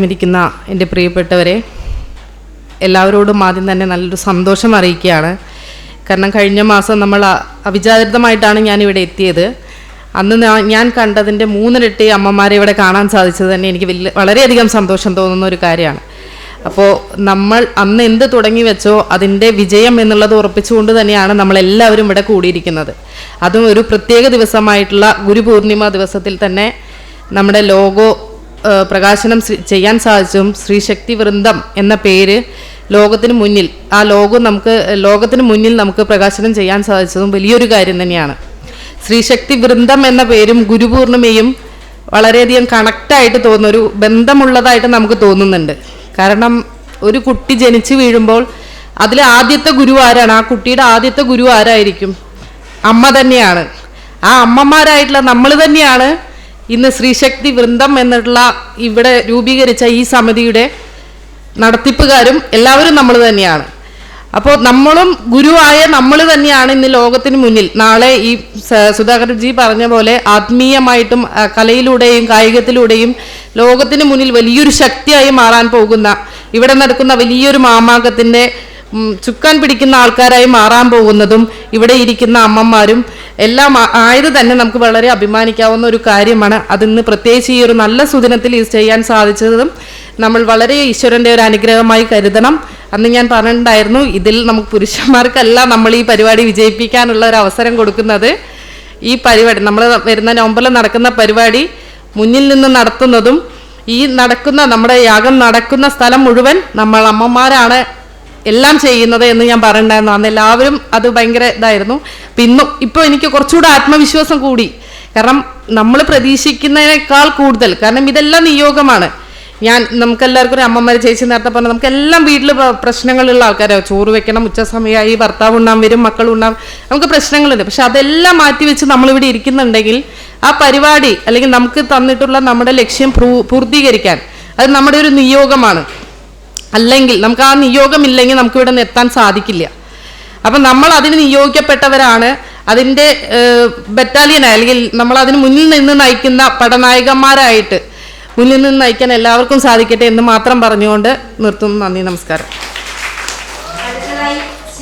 ഇരിക്കുന്ന എൻ്റെ പ്രിയപ്പെട്ടവരെ, എല്ലാവരോടും ആദ്യം തന്നെ നല്ലൊരു സന്തോഷം അറിയിക്കുകയാണ്. കാരണം കഴിഞ്ഞ മാസം നമ്മൾ അവിചാരിതമായിട്ടാണ് ഞാനിവിടെ എത്തിയത്. അന്ന് ഞാൻ കണ്ടതിൻ്റെ 3 ഇരട്ടി അമ്മമാരെ ഇവിടെ കാണാൻ സാധിച്ചത് തന്നെ എനിക്ക് വളരെയധികം സന്തോഷം തോന്നുന്ന ഒരു കാര്യമാണ്. അപ്പോൾ നമ്മൾ അന്ന് എന്ത് തുടങ്ങി വെച്ചോ അതിൻ്റെ വിജയം എന്നുള്ളത് ഉറപ്പിച്ചുകൊണ്ട് തന്നെയാണ് നമ്മളെല്ലാവരും ഇവിടെ കൂടിയിരിക്കുന്നത്. അതും ഒരു പ്രത്യേക ദിവസമായിട്ടുള്ള ഗുരുപൂർണിമ ദിവസത്തിൽ തന്നെ നമ്മുടെ ലോഗോ പ്രകാശനം ചെയ്യാൻ സാധിച്ചതും ശ്രീശക്തി വൃന്ദം എന്ന പേര് ലോകത്തിന് മുന്നിൽ ലോകത്തിന് മുന്നിൽ നമുക്ക് പ്രകാശനം ചെയ്യാൻ സാധിച്ചതും വലിയൊരു കാര്യം തന്നെയാണ്. ശ്രീശക്തി വൃന്ദം എന്ന പേരും ഗുരുപൂർണിമയും വളരെയധികം കണക്റ്റായിട്ട് തോന്നുന്ന ഒരു ബന്ധമുള്ളതായിട്ട് നമുക്ക് തോന്നുന്നുണ്ട്. കാരണം ഒരു കുട്ടി ജനിച്ചു വീഴുമ്പോൾ അതിലെ ആദ്യത്തെ ഗുരു ആരാണ്? ആ കുട്ടിയുടെ ആദ്യത്തെ ഗുരു ആരായിരിക്കും? അമ്മ തന്നെയാണ്. ആ അമ്മമാരായിട്ടുള്ള നമ്മൾ തന്നെയാണ് ഇന്ന് ശ്രീശക്തി വൃന്ദം എന്നുള്ള ഇവിടെ രൂപീകരിച്ച ഈ സമിതിയുടെ നടത്തിപ്പുകാരും എല്ലാവരും നമ്മൾ തന്നെയാണ്. അപ്പോൾ നമ്മളും ഗുരുവായ നമ്മൾ തന്നെയാണ് ഇന്ന് ലോകത്തിന് മുന്നിൽ നാളെ ഈ സുധാകർജി പറഞ്ഞ പോലെ ആത്മീയമായിട്ടും കലയിലൂടെയും കായികത്തിലൂടെയും ലോകത്തിന് മുന്നിൽ വലിയൊരു ശക്തിയായി മാറാൻ പോകുന്ന, ഇവിടെ നടക്കുന്ന വലിയൊരു മാമാങ്കത്തിൻ്റെ ചുക്കാൻ പിടിക്കുന്ന ആൾക്കാരായി മാറാൻ പോകുന്നതും ഇവിടെ ഇരിക്കുന്ന അമ്മമാരും എല്ലാം ആയത് തന്നെ നമുക്ക് വളരെ അഭിമാനിക്കാവുന്ന ഒരു കാര്യമാണ്. അതിന്ന് പ്രത്യേകിച്ച് ഈ ഒരു നല്ല സുദിനത്തിൽ ഇത് ചെയ്യാൻ സാധിച്ചതും നമ്മൾ വളരെ ഈശ്വരൻ്റെ ഒരു അനുഗ്രഹമായി കരുതണം. അന്ന് ഞാൻ പറഞ്ഞിട്ടുണ്ടായിരുന്നു, ഇതിൽ നമുക്ക് പുരുഷന്മാർക്കല്ല നമ്മൾ ഈ പരിപാടി വിജയിപ്പിക്കാനുള്ള ഒരു അവസരം കൊടുക്കുന്നത്. ഈ പരിപാടി നമ്മൾ വരുന്ന നവംബറിൽ നടക്കുന്ന പരിപാടി മുന്നിൽ നിന്ന് നടത്തുന്നതും ഈ നടക്കുന്ന നമ്മുടെ യാഗം നടക്കുന്ന സ്ഥലം മുഴുവൻ നമ്മൾ അമ്മമാരാണ് എല്ലാം ചെയ്യുന്നത് എന്ന് ഞാൻ പറഞ്ഞിട്ടുണ്ടായിരുന്നു. അന്ന് എല്ലാവരും അത് ഭയങ്കര ഇതായിരുന്നു. ഇപ്പോൾ എനിക്ക് കുറച്ചുകൂടെ ആത്മവിശ്വാസം കൂടി. കാരണം നമ്മൾ പ്രതീക്ഷിക്കുന്നതിനേക്കാൾ കൂടുതൽ, കാരണം ഇതെല്ലാം നിയോഗമാണ്. നമുക്കെല്ലാവർക്കും ഒരു അമ്മമാരെ ചേച്ചി നേരത്തെ പറഞ്ഞാൽ നമുക്കെല്ലാം വീട്ടിൽ പ്രശ്നങ്ങളുള്ള ആൾക്കാരാണ്. ചോറ് വെക്കണം, ഉച്ച സമയമായി, ഭർത്താവ് ഉണ്ണാൻ വരും, മക്കൾ ഉണ്ണാൻ, നമുക്ക് പ്രശ്നങ്ങളുണ്ട്. പക്ഷെ അതെല്ലാം മാറ്റിവെച്ച് നമ്മളിവിടെ ഇരിക്കുന്നുണ്ടെങ്കിൽ ആ പരിപാടി അല്ലെങ്കിൽ നമുക്ക് തന്നിട്ടുള്ള നമ്മുടെ ലക്ഷ്യം പൂർത്തീകരിക്കാൻ അത് നമ്മുടെ ഒരു നിയോഗമാണ്. അല്ലെങ്കിൽ നമുക്ക് ആ നിയോഗമില്ലെങ്കിൽ നമുക്ക് ഇവിടെ നിന്ന് എത്താൻ സാധിക്കില്ല. അപ്പം നമ്മൾ അതിന് നിയോഗിക്കപ്പെട്ടവരാണ്. അതിൻ്റെ ബറ്റാലിയനായി അല്ലെങ്കിൽ നമ്മൾ അതിന് മുന്നിൽ നിന്ന് നയിക്കുന്ന പടനായകന്മാരായിട്ട് മുന്നിൽ നിന്ന് നയിക്കാൻ എല്ലാവർക്കും സാധിക്കട്ടെ എന്ന് മാത്രം പറഞ്ഞുകൊണ്ട് നിർത്തുന്നു. നന്ദി, നമസ്കാരം.